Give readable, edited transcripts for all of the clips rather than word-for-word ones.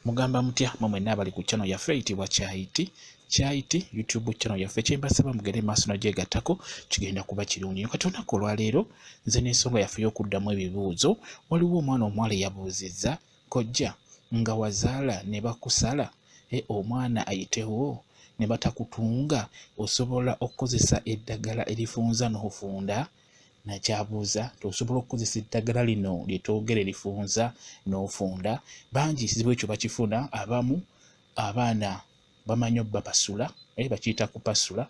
Mugamba mutya mmwe n'abali ku channel yaffe eyitibwa Kyayiti YouTube channel yaffe kyembasaba mugende maaso n'ogyegattako kigenda kuba kirungi. Kati olunaku olwaleero nze n'ensonga yaffe y'okuddamu ebibuuzo. Waliwo omwana omuwala yabuuzizza kojja Ngawazala Nebakusala Omwaana Ayitewo ne batakutunga osobola okozesa eddagala erifunza Nofunda. Nakyabuuza tosobola okukozesa eddagala lino lyetwogera erifunza Nofunda. Bangi kizibu ekyo bakifuna. Abamu abaana bamanyi obbapasula, bakiyita kupasula.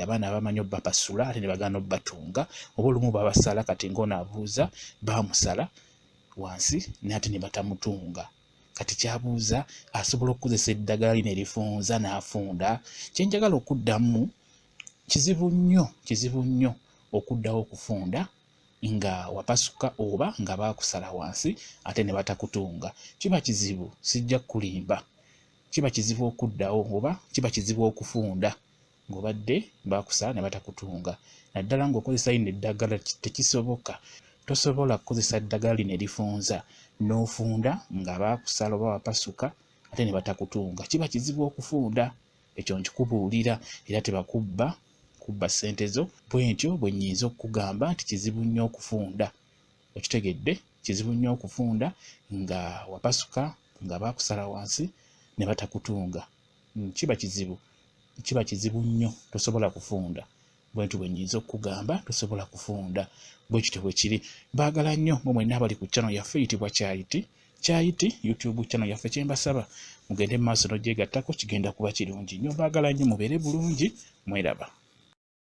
Abaana abamanyi obbapasula ate ne bagaana obbatunga, oba olumu babasala kati ng'ono abuuza baamusala wansi n'ate ne batamutunga. Kati kyabuuza asobola okukozesa eddagala lino erifunza n'afunda. Kyenjagala okuddamu kizibu nnyo okuddawo okufunda nga wapasuka oba nga baakusala wansi ate ne batakutunga. Kiba kizibu, sijja kulimba. Kiba kizibu okuddawo oba kiba kizibu okufunda ng'obadde baakusala ne batakutunga. Naddala ng'okozesa lino eddagala tekisoboka. Tosobola kukozesa eddagala lino erifunza n'ofunda nga baakusala oba wapasuka ate ne batakutunga. Kiba kizibu okufunda. Ekyo nkikubuulira era tebakubba ssente zo. Bwe ntyo bwe nnyinza okugamba nti kizibu nnyo okufunda. Okitegedde? Kizibu nnyo okufunda nga wapasuka nga baakusala wansi ne batakutunga. Kiba kizibu nnyo, tosobola kufunda. Bwe ntyo bwe nnyinza okugamba tosobola kufunda. Bwe kityo bwe kiri. Baagala nnyo mmwe mwenna abali ku channel yaffe eyitibwa Kyayiti YouTube channel yaffe kyembasaba mugende mu maaso n'ogyegattako kigenda kuba kirungi nnyo. Baagala nnyo mubeere bulungi. Mweraba.